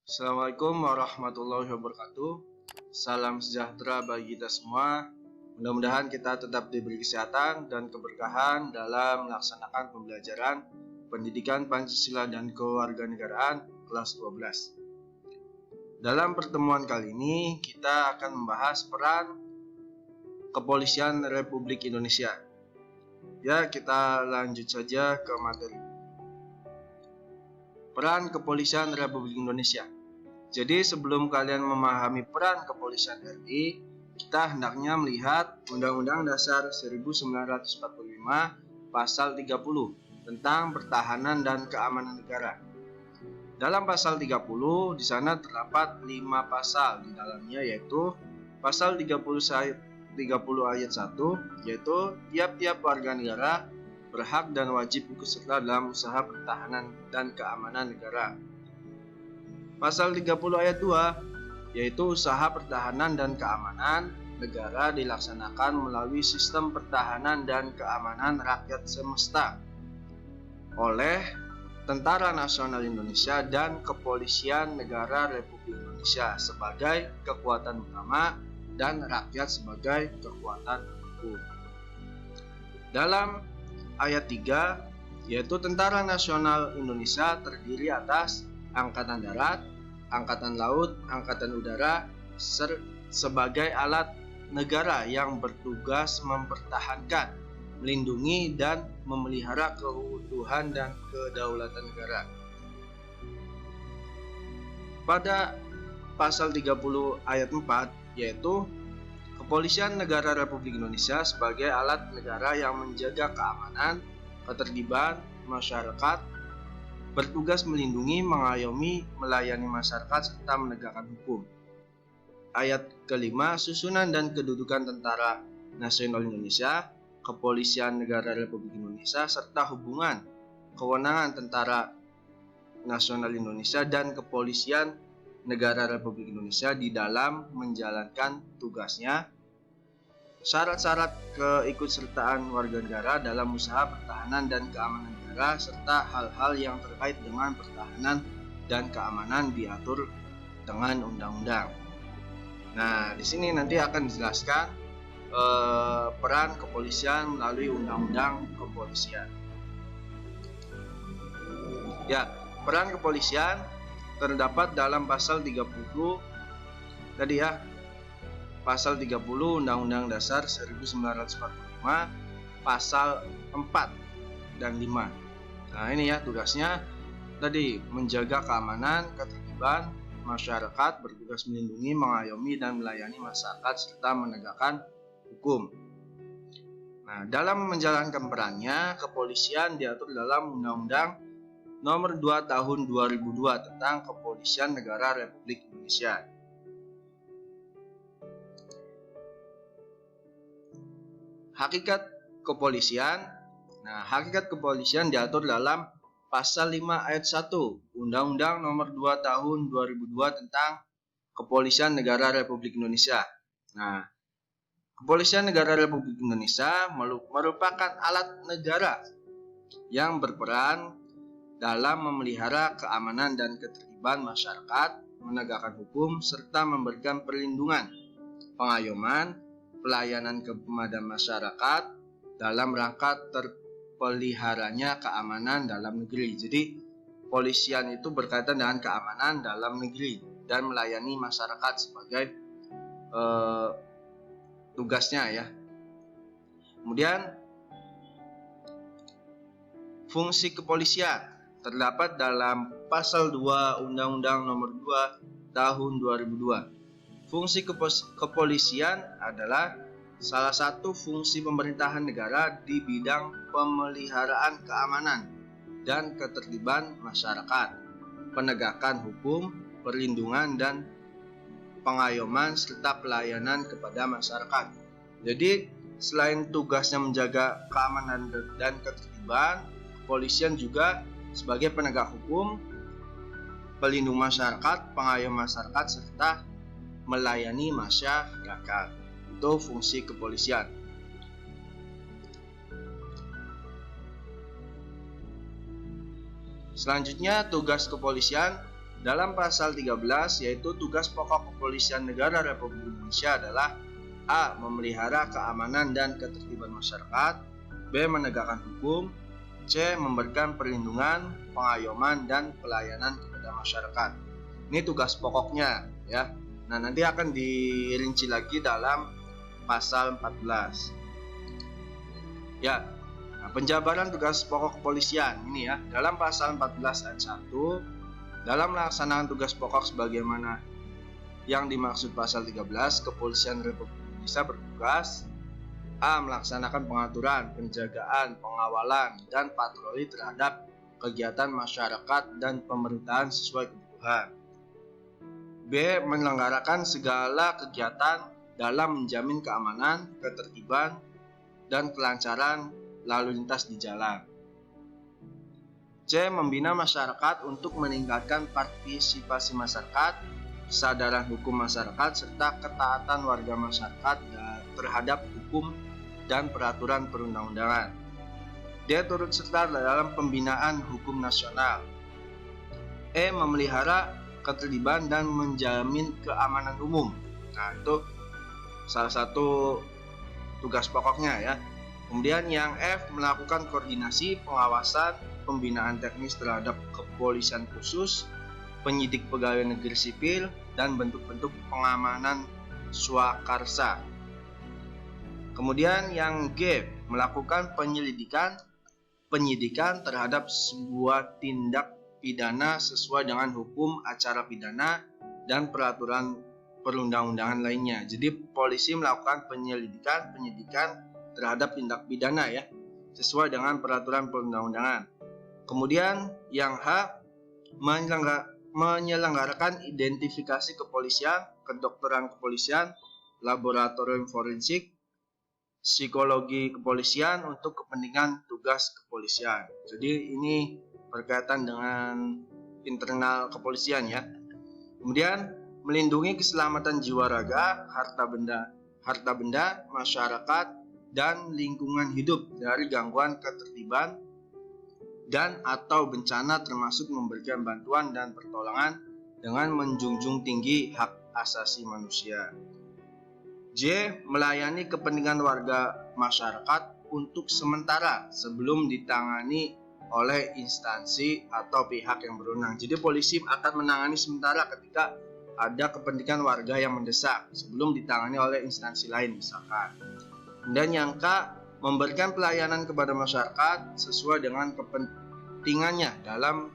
Assalamualaikum warahmatullahi wabarakatuh. Salam sejahtera bagi kita semua. Mudah-mudahan kita tetap diberi kesehatan dan keberkahan dalam melaksanakan pembelajaran Pendidikan Pancasila dan Kewarganegaraan kelas 12. Dalam pertemuan kali ini kita akan membahas peran Kepolisian Republik Indonesia. Ya, kita lanjut saja ke materi. Peran Kepolisian Republik Indonesia. Jadi sebelum kalian memahami peran Kepolisian RI, kita hendaknya melihat Undang-Undang Dasar 1945 Pasal 30 tentang Pertahanan dan Keamanan Negara. Dalam pasal 30 di sana terdapat 5 pasal di dalamnya, yaitu pasal 30 ayat 1, yaitu tiap-tiap warga negara berhak dan wajib ikut serta dalam usaha pertahanan dan keamanan negara. Pasal 30 ayat 2, yaitu usaha pertahanan dan keamanan negara dilaksanakan melalui sistem pertahanan dan keamanan rakyat semesta oleh Tentara Nasional Indonesia dan Kepolisian Negara Republik Indonesia sebagai kekuatan utama dan rakyat sebagai kekuatan hukum. Dalam ayat 3, yaitu Tentara Nasional Indonesia terdiri atas Angkatan Darat, Angkatan Laut, Angkatan Udara sebagai alat negara yang bertugas mempertahankan, melindungi, dan memelihara keutuhan dan kedaulatan negara. Pada pasal 30 ayat 4, yaitu Kepolisian Negara Republik Indonesia sebagai alat negara yang menjaga keamanan, ketertiban masyarakat, bertugas melindungi, mengayomi, melayani masyarakat, serta menegakkan hukum. Ayat kelima, susunan dan kedudukan Tentara Nasional Indonesia, Kepolisian Negara Republik Indonesia, serta hubungan kewenangan Tentara Nasional Indonesia dan Kepolisian Negara Republik Indonesia di dalam menjalankan tugasnya, syarat-syarat keikutsertaan warga negara dalam usaha pertahanan dan keamanan negara, serta hal-hal yang terkait dengan pertahanan dan keamanan diatur dengan undang-undang. Nah, di sini nanti akan dijelaskan peran kepolisian melalui undang-undang kepolisian. Ya, peran kepolisian terdapat dalam pasal 30 tadi ya, pasal 30 Undang-Undang Dasar 1945 pasal 4 dan 5. Nah, ini ya tugasnya tadi menjaga keamanan, ketertiban masyarakat, bertugas melindungi, mengayomi, dan melayani masyarakat serta menegakkan hukum. Nah, dalam menjalankan perannya, kepolisian diatur dalam Undang-Undang Nomor 2 Tahun 2002 tentang Kepolisian Negara Republik Indonesia. Hakikat kepolisian. Nah, hakikat kepolisian diatur dalam Pasal 5 ayat 1 Undang-Undang Nomor 2 Tahun 2002 tentang Kepolisian Negara Republik Indonesia. Nah, Kepolisian Negara Republik Indonesia merupakan alat negara yang berperan dalam memelihara keamanan dan ketertiban masyarakat, menegakkan hukum, serta memberikan perlindungan, pengayoman, pelayanan kepada masyarakat dalam rangka terpeliharanya keamanan dalam negeri. Jadi, kepolisian itu berkaitan dengan keamanan dalam negeri dan melayani masyarakat sebagai tugasnya ya. Kemudian, fungsi kepolisian terdapat dalam Pasal 2 Undang-Undang Nomor 2 Tahun 2002. Fungsi kepolisian adalah salah satu fungsi pemerintahan negara di bidang pemeliharaan keamanan dan ketertiban masyarakat, penegakan hukum, perlindungan, dan pengayoman serta pelayanan kepada masyarakat. Jadi, selain tugasnya menjaga keamanan dan ketertiban, kepolisian juga sebagai penegak hukum, pelindung masyarakat, pengayom masyarakat, serta melayani masyarakat. Itu fungsi kepolisian. Selanjutnya, tugas kepolisian Dalam pasal 13 yaitu tugas pokok kepolisian negara Republik Indonesia adalah A. Memelihara keamanan dan ketertiban masyarakat, B. Menegakkan hukum, C. Memberikan perlindungan, pengayoman, dan pelayanan kepada masyarakat. Ini tugas pokoknya ya. Nah, nanti akan dirinci lagi dalam pasal 14. Ya. Nah, penjabaran tugas pokok kepolisian ini ya. Dalam pasal 14 ayat 1, dalam melaksanakan tugas pokok sebagaimana yang dimaksud pasal 13, Kepolisian Republik Indonesia bertugas A. Melaksanakan pengaturan, penjagaan, pengawalan, dan patroli terhadap kegiatan masyarakat dan pemerintahan sesuai kebutuhan. B. Menyelenggarakan segala kegiatan dalam menjamin keamanan, ketertiban, dan kelancaran lalu lintas di jalan. C. Membina masyarakat untuk meningkatkan partisipasi masyarakat, kesadaran hukum masyarakat, serta ketaatan warga masyarakat terhadap hukum dan peraturan perundang-undangan. D. Turut serta dalam pembinaan hukum nasional. E. Memelihara ketertiban dan menjamin keamanan umum. Nah, itu salah satu tugas pokoknya ya. Kemudian yang F. Melakukan koordinasi, pengawasan, pembinaan teknis terhadap kepolisian khusus, penyidik pegawai negeri sipil, dan bentuk-bentuk pengamanan swakarsa. Kemudian yang G. Melakukan penyidikan terhadap sebuah tindak pidana sesuai dengan hukum acara pidana dan peraturan perundang-undangan lainnya. Jadi polisi melakukan penyidikan terhadap tindak pidana ya, sesuai dengan peraturan perundang-undangan. Kemudian yang H. Menyelenggarakan identifikasi kepolisian, kedokteran kepolisian, laboratorium forensik, psikologi kepolisian untuk kepentingan tugas kepolisian. Jadi ini berkaitan dengan internal kepolisian ya. Kemudian melindungi keselamatan jiwa raga, harta benda, masyarakat, dan lingkungan hidup dari gangguan ketertiban dan atau bencana, termasuk memberikan bantuan dan pertolongan dengan menjunjung tinggi hak asasi manusia. J. Melayani kepentingan warga masyarakat untuk sementara sebelum ditangani oleh instansi atau pihak yang berwenang. Jadi polisi akan menangani sementara ketika ada kepentingan warga yang mendesak sebelum ditangani oleh instansi lain misalkan. Dan yang K. Memberikan pelayanan kepada masyarakat sesuai dengan kepentingannya dalam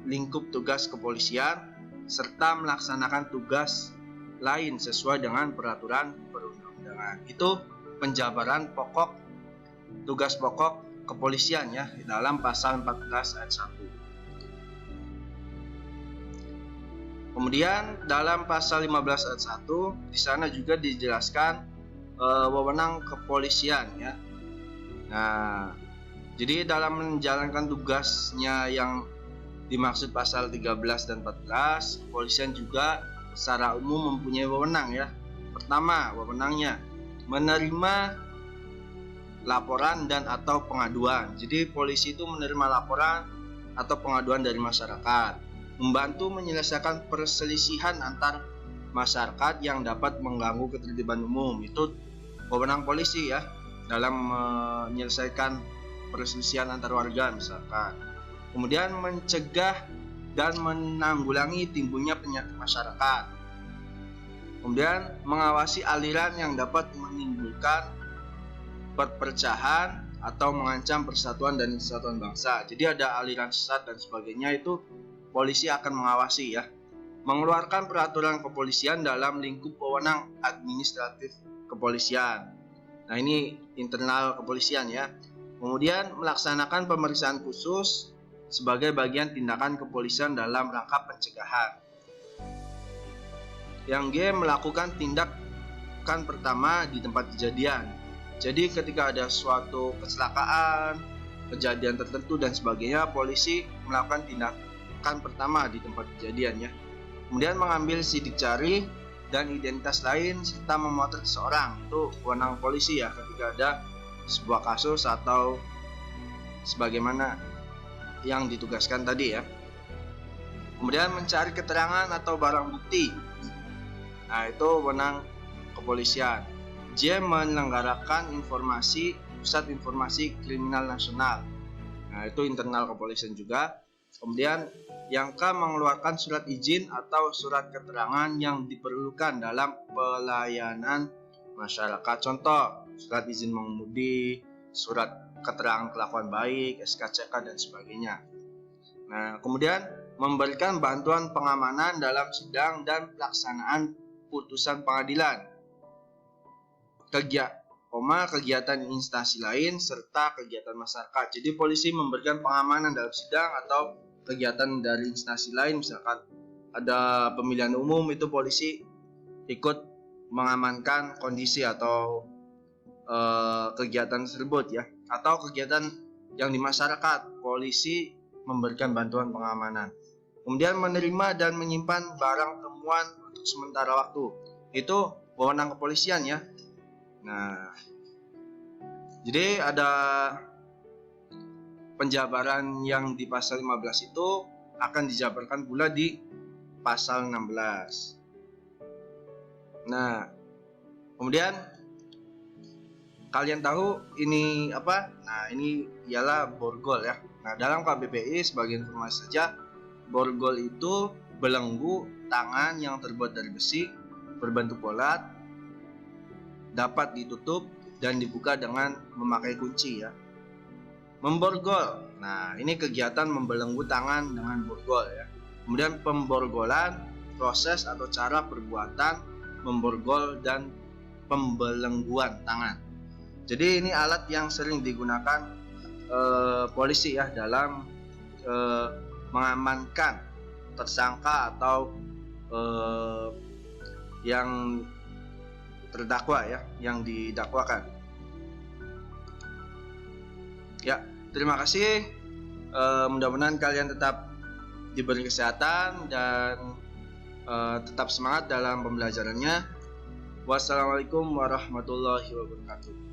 lingkup tugas kepolisian, serta melaksanakan tugas lain sesuai dengan peraturan perundang-undangan. Itu penjabaran pokok tugas pokok kepolisian ya dalam pasal 14 ayat 1. Kemudian dalam pasal 15 ayat 1 di sana juga dijelaskan wewenang kepolisian ya. Nah, jadi dalam menjalankan tugasnya yang dimaksud pasal 13 dan 14, kepolisian juga secara umum mempunyai wewenang ya. Pertama, wewenangnya menerima laporan dan atau pengaduan. Jadi polisi itu menerima laporan atau pengaduan dari masyarakat, membantu menyelesaikan perselisihan antar masyarakat yang dapat mengganggu ketertiban umum. Itu wewenang polisi ya dalam menyelesaikan perselisihan antar warga misalkan. Kemudian mencegah dan menanggulangi timbulnya penyakit masyarakat. Kemudian mengawasi aliran yang dapat menimbulkan perpecahan atau mengancam persatuan dan kesatuan bangsa. Jadi ada aliran sesat dan sebagainya, itu polisi akan mengawasi ya. Mengeluarkan peraturan kepolisian dalam lingkup wewenang administratif kepolisian. Nah, ini internal kepolisian ya. Kemudian melaksanakan pemeriksaan khusus sebagai bagian tindakan kepolisian dalam rangka pencegahan. Yang G. Melakukan tindakan pertama di tempat kejadian. Jadi ketika ada suatu kecelakaan, kejadian tertentu dan sebagainya, polisi melakukan tindakan pertama di tempat kejadian ya. Kemudian mengambil sidik jari dan identitas lain serta memotret seseorang. Itu wewenang polisi ya ketika ada sebuah kasus atau sebagaimana yang ditugaskan tadi ya. Kemudian mencari keterangan atau barang bukti. Nah, itu wewenang kepolisian. J. Menyelenggarakan informasi Pusat Informasi Kriminal Nasional. Nah, itu internal kepolisian juga. Kemudian yang K. Mengeluarkan surat izin atau surat keterangan yang diperlukan dalam pelayanan masyarakat. Contoh, surat izin mengemudi, surat keterangan kelakuan baik, SKCK dan sebagainya. Nah, kemudian memberikan bantuan pengamanan dalam sidang dan pelaksanaan putusan pengadilan. Kegiatan instansi lain serta kegiatan masyarakat. Jadi polisi memberikan pengamanan dalam sidang atau kegiatan dari instansi lain, misalkan ada pemilihan umum, itu polisi ikut mengamankan kondisi atau kegiatan tersebut ya. Atau kegiatan yang di masyarakat, polisi memberikan bantuan pengamanan. Kemudian menerima dan menyimpan barang temuan untuk sementara waktu. Itu wewenang kepolisian ya. Nah, jadi ada penjabaran yang di pasal 15 itu akan dijabarkan pula di pasal 16. Nah, kemudian kalian tahu ini apa? Nah, ini ialah borgol ya. Nah, dalam KBPI sebagai informasi saja, borgol itu belenggu tangan yang terbuat dari besi berbentuk bulat, dapat ditutup dan dibuka dengan memakai kunci ya. Memborgol. Nah, ini kegiatan membelenggu tangan dengan borgol ya. Kemudian pemborgolan, proses atau cara perbuatan memborgol dan pembelengguan tangan. Jadi ini alat yang sering digunakan polisi ya dalam mengamankan tersangka atau yang terdakwa ya, yang didakwakan. Ya, terima kasih. Mudah-mudahan kalian tetap diberi kesehatan dan tetap semangat dalam pembelajarannya. Wassalamualaikum warahmatullahi wabarakatuh.